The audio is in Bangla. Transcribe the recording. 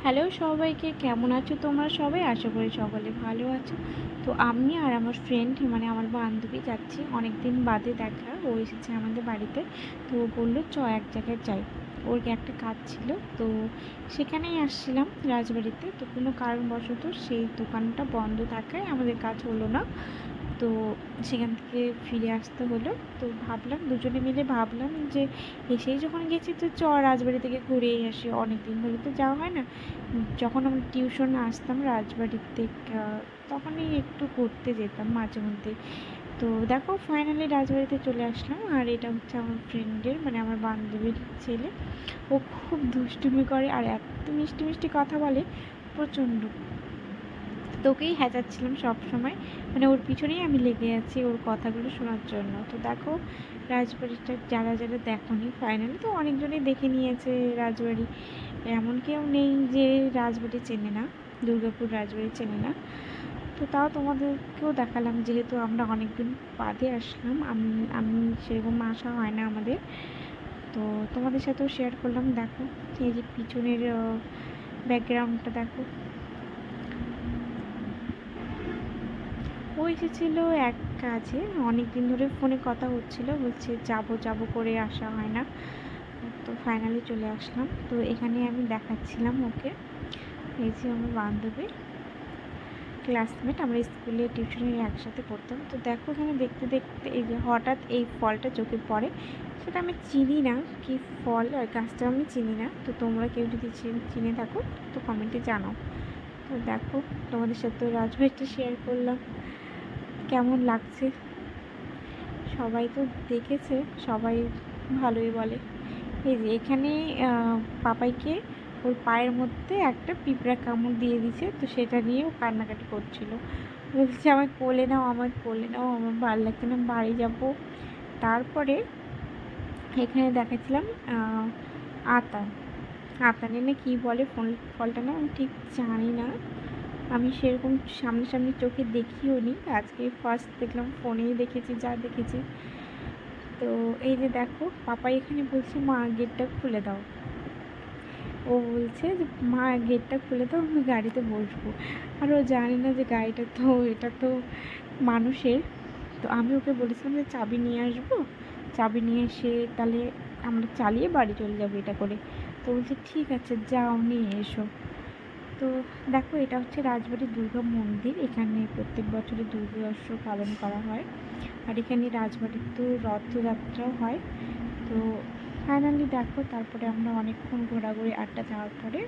হ্যালো সবাইকে, কেমন আছো তোমরা সবাই? আশা করি সকলে ভালো আছো। তো আমি আর আমার ফ্রেন্ড মানে আমার বান্ধবী যাচ্ছি, অনেক দিন বাদে দেখা। ও এসেছে আমাদের বাড়িতে। তো ও বললো এক জায়গায় যাই। ওর কি একটা কাজ ছিল, তো সেখানেই আসছিলাম রাজবাড়িতে। তো কোনো কারণবশত সেই দোকানটা বন্ধ থাকায় আমাদের কাজ হলো না। তো সেখান থেকে ফিরে আসতে হলো। তো ভাবলাম, দুজনে মিলে ভাবলাম যে এসেই যখন গেছি তো রাজবাড়ি থেকে ঘুরেই আসি, অনেক দিন ধরে তো যাওয়া হয় না। যখন আমরা টিউশন আসতাম রাজবাড়িতে, তখনই একটু ঘুরতে যেতাম মাঝে মধ্যে। তো দেখো ফাইনালি রাজবাড়িতে চলে আসলাম। আর এটা হচ্ছে আমার ফ্রেন্ডের মানে আমার বান্ধবীর ছেলে। ও খুব দুষ্টুমি করে আর এত মিষ্টি মিষ্টি কথা বলে, প্রচণ্ড। তোকেই হ্যাঁচাচ্ছিলাম সব সময়, মানে ওর পিছনেই আমি লেগে আছি ওর কথাগুলো শোনার জন্য। তো দেখো রাজবাড়িটা যারা যারা দেখোনি, ফাইনালি তো অনেকজনই দেখে নিয়েছে রাজবাড়ি। এমন কেউ নেই যে রাজবাড়ি চেনে না, দুর্গাপুর রাজবাড়ি চেনে না। তো তাও তোমাদেরকেও দেখালাম, যেহেতু আমরা অনেকদিন বাদে আসলাম, আমি আমি সেরকম আসা হয় না আমাদের। তো তোমাদের সাথেও শেয়ার করলাম। দেখো এই যে পিছনের ব্যাকগ্রাউন্ডটা দেখো। ও এসেছিলো এক কাজে, অনেক দিন ধরে ফোনে কথা হচ্ছিল, বলছে যাব যাব করে আসা হয় না। তো ফাইনালি চলে আসলাম। তো এখানে আমি দেখাচ্ছিলাম ওকে, এই যে আমার বান্ধবী, ক্লাসমেট, আমরা স্কুলে টিউশনে একসাথে পড়তাম। তো দেখো এখানে দেখতে দেখতে এই যে হঠাৎ এই ফলটা চোখে পড়ে। সেটা আমি চিনি না কি ফল, আর গাছটা আমি চিনি না। তো তোমরা কেউ যদি চিনে থাকো তো কমেন্টে জানাও। তো দেখো তোমাদের সাথে রাজবাড়িটা শেয়ার করলাম, কেমন লাগছে। সবাই তো দেখেছে, সবাই ভালোই বলে। এই যে এখানে পাপাইকে ওর পায়ের মধ্যে একটা পিঁপড়া কামড় দিয়ে দিছে, তো সেটা নিয়ে ও কান্নাকাটি করছিল। বলছে আমায় কোলে নাও, আমায় কোলে নাও, আমার ভালো লাগছে না, বাড়ি যাব। তারপরে এখানে দেখাচ্ছিলাম আতা, আতা নিয়ে কী বলে ফলটা, না আমি ঠিক জানি না। আমি সেরকম সামনাসামনি চোখে দেখিও নি, আজকে ফার্স্ট দেখলাম, ফোনেই দেখেছি যা দেখেছি। তো এই যে দেখো পাপা এখানে বলছে মা গেটটা খুলে দাও। ও বলছে যে মা গেটটা খুলে দাও, আমি গাড়িতে বসবো। আর ও জানে না যে গাড়িটা তো এটা তো মানুষের। তো আমি ওকে বলেছিলাম যে চাবি নিয়ে আসবো, চাবি নিয়ে এসে তাহলে আমরা চালিয়ে বাড়ি চলে যাবো এটা করে। তো বলছে ঠিক আছে যাও নিয়ে এসো। তো দেখো এটা হচ্ছে রাজবাড়ির দুর্গা মন্দির, এখানে প্রত্যেক বছরই দুর্গা উৎসব পালন করা হয়। আর এখানে রাজবাড়ির তো রথযাত্রাও হয়। তো ফাইনালি দেখো তারপরে আমরা অনেকক্ষণ ঘোরাঘুরি আড্ডা দেওয়ার পরে